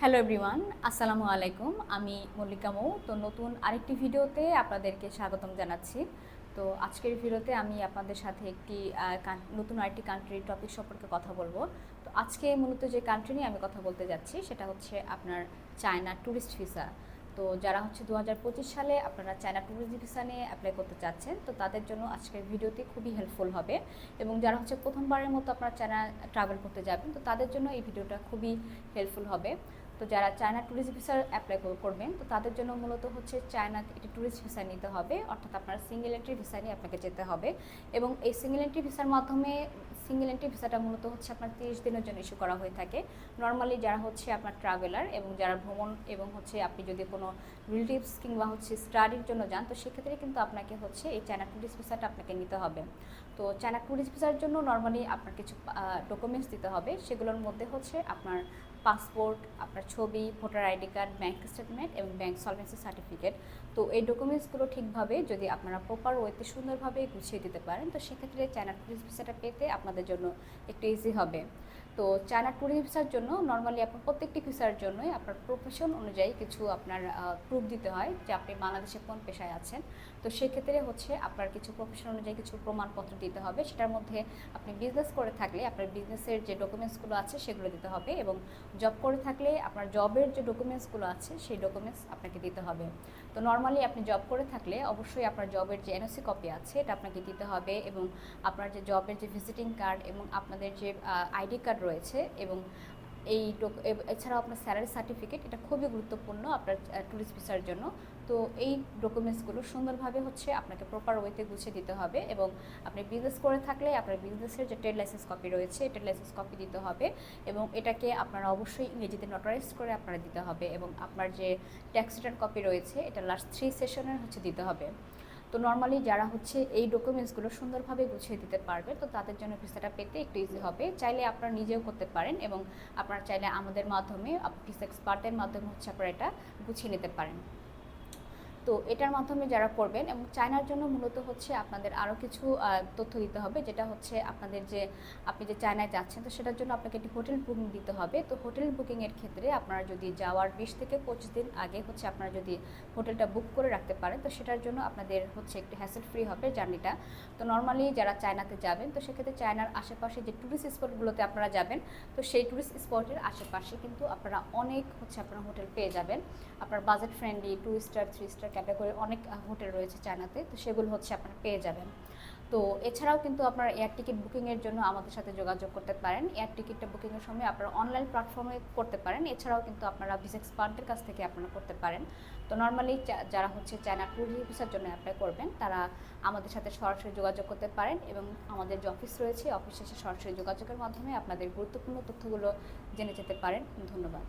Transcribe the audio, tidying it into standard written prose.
Hello everyone, আসসালামু আলাইকুম। আমি মল্লিকা মৌ। তো নতুন আরেকটি ভিডিওতে আপনাদেরকে স্বাগতম জানাচ্ছি। তো আজকের ভিডিওতে আমি আপনাদের সাথে একটি নতুন আরেকটি কান্ট্রির টপিক সম্পর্কে কথা বলবো। তো আজকে মূলত যে কান্ট্রি নিয়ে আমি কথা বলতে যাচ্ছি সেটা হচ্ছে আপনার চায়না ট্যুরিস্ট ভিসা। তো যারা হচ্ছে 2025 সালে আপনারা চায়না ট্যুরিস্ট ভিসা নিয়ে অ্যাপ্লাই করতে চাচ্ছেন, তো তাদের জন্য আজকের ভিডিওটি খুবই হেল্পফুল হবে। এবং যারা হচ্ছে প্রথমবারের মতো আপনারা চায়না ট্রাভেল করতে যাবেন, তো তাদের জন্য এই ভিডিওটা খুবই হেল্পফুল হবে। তো যারা চায়না ট্যুরিস্ট ভিসা অ্যাপ্লাই করবেন, তো তাদের জন্য মূলত হচ্ছে চায়না একটি ট্যুরিস্ট ভিসা নিতে হবে, অর্থাৎ আপনার সিঙ্গেল এন্ট্রি ভিসা নিয়ে আপনাকে যেতে হবে। এবং এই সিঙ্গেল এন্ট্রি ভিসার মাধ্যমে সিঙ্গেল এন্ট্রি ভিসাটা মূলত হচ্ছে আপনার 30 দিনের জন্য ইস্যু করা হয়ে থাকে। নর্মালি যারা হচ্ছে আপনার ট্রাভেলার এবং যারা ভ্রমণ এবং হচ্ছে আপনি যদি কোনো রিলেটিভস কিংবা হচ্ছে স্টাডির জন্য যান, তো সেক্ষেত্রে কিন্তু আপনাকে হচ্ছে এই চায়না ট্যুরিস্ট ভিসাটা আপনাকে নিতে হবে। তো চায়না ট্যুরিস্ট ভিসার জন্য নর্মালি আপনার কিছু ডকুমেন্টস দিতে হবে। সেগুলোর মধ্যে হচ্ছে আপনার পাসপোর্ট, আপনার ছবি, voter ID card, bank statement এবং ব্যাঙ্ক সলভেন্সি সার্টিফিকেট। তো এই ডকুমেন্টসগুলো ঠিকভাবে যদি আপনারা প্রপার ওয়েতে সুন্দরভাবে গুছিয়ে দিতে পারেন, তো সেক্ষেত্রে চায়না ট্যুরিস্ট ভিসাটা পেতে আপনাদের জন্য একটু ইজি হবে। তো চায়না ট্যুরিস্ট ভিসার জন্য নর্মালি আপনার প্রত্যেকটি ভিসার জন্যই আপনার প্রফেশন অনুযায়ী কিছু আপনার প্রুফ দিতে হয় যে আপনি বাংলাদেশে কোন পেশায় আছেন। তো সেক্ষেত্রে হচ্ছে আপনার কিছু প্রফেশন অনুযায়ী কিছু প্রমাণপত্র দিতে হবে। সেটার মধ্যে আপনি বিজনেস করে থাকলে আপনার বিজনেসের যে ডকুমেন্টসগুলো আছে সেগুলো দিতে হবে, এবং জব করে থাকলে আপনার জবের যে ডকুমেন্টসগুলো আছে সেই ডকুমেন্টস আপনাকে দিতে হবে। তো নর্মালি আপনি জব করে থাকলে অবশ্যই আপনার জবের যে এনওসি কপি আছে এটা আপনাকে দিতে হবে, এবং আপনার যে জবের যে ভিজিটিং কার্ড এবং আপনাদের যে আইডি কার্ড রয়েছে, এবং এই এছাড়াও আপনার স্যালারি সার্টিফিকেট, এটা খুবই গুরুত্বপূর্ণ আপনার ট্যুরিস্ট ভিসার জন্য। তো এই ডকুমেন্টসগুলো সুন্দরভাবে হচ্ছে আপনাকে প্রপার ওয়েতে গুছিয়ে দিতে হবে, এবং আপনি বিজনেস করে থাকলে আপনার বিজনেসের যে ট্রেড লাইসেন্স কপি রয়েছে ট্রেড লাইসেন্স কপি দিতে হবে, এবং এটাকে আপনারা অবশ্যই ইংরেজিতে নোটারাইজ করে আপনারা দিতে হবে, এবং আপনার যে ট্যাক্স রিটার্ন কপি রয়েছে এটা লাস্ট 3 সেশনের হচ্ছে দিতে হবে। তো নর্মালি যারা হচ্ছে এই ডকুমেন্টসগুলো সুন্দরভাবে গুছিয়ে দিতে পারবে, তো তাদের জন্য ভিসাটা পেতে একটু ইজি হবে। চাইলে আপনারা নিজেও করতে পারেন, এবং আপনারা চাইলে আমাদের মাধ্যমে ভিসা এক্সপার্টের মাধ্যমে হচ্ছে আপনারা এটা গুছিয়ে নিতে পারেন। তো এটার মাধ্যমে যারা করবেন, এবং চায়নার জন্য মূলত হচ্ছে আপনাদের আরও কিছু তথ্য দিতে হবে, যেটা হচ্ছে আপনাদের যে আপনি যে চায়নায় যাচ্ছেন, তো সেটার জন্য আপনাকে একটি হোটেল বুকিং দিতে হবে। তো হোটেল বুকিংয়ের ক্ষেত্রে আপনারা যদি যাওয়ার 20 থেকে 25 দিন আগে হচ্ছে আপনারা যদি হোটেলটা বুক করে রাখতে পারেন, তো সেটার জন্য আপনাদের হচ্ছে একটু হ্যাসেল ফ্রি হবে জার্নিটা। তো নর্মালি যারা চায়নাতে যাবেন, তো সেক্ষেত্রে চায়নার আশেপাশে যে ট্যুরিস্ট স্পটগুলোতে আপনারা যাবেন, তো সেই ট্যুরিস্ট স্পটের আশেপাশে কিন্তু আপনারা অনেক হচ্ছে আপনারা হোটেল পেয়ে যাবেন। আপনার বাজেট ফ্রেন্ডলি 2 স্টার 3 স্টার ক্যাটাগরির অনেক হোটেল রয়েছে চায়নাতে, তো সেগুলো হচ্ছে আপনারা পেয়ে যাবেন। তো এছাড়াও কিন্তু আপনারা এয়ার টিকিট বুকিংয়ের জন্য আমাদের সাথে যোগাযোগ করতে পারেন। এয়ার টিকিটটা বুকিংয়ের সময় আপনারা অনলাইন প্ল্যাটফর্মে করতে পারেন। এছাড়াও কিন্তু আপনারা ভিসা এক্সপার্টের কাছ থেকে আপনারা করতে পারেন। তো নর্মালি যারা হচ্ছে চায়না ট্যুরিস্ট ভিসার জন্য অ্যাপ্লাই করবেন, তারা আমাদের সাথে সরাসরি যোগাযোগ করতে পারেন, এবং আমাদের যে অফিস রয়েছে অফিসে এসে সরাসরি যোগাযোগের মাধ্যমে আপনাদের গুরুত্বপূর্ণ তথ্যগুলো জেনে যেতে পারেন। ধন্যবাদ।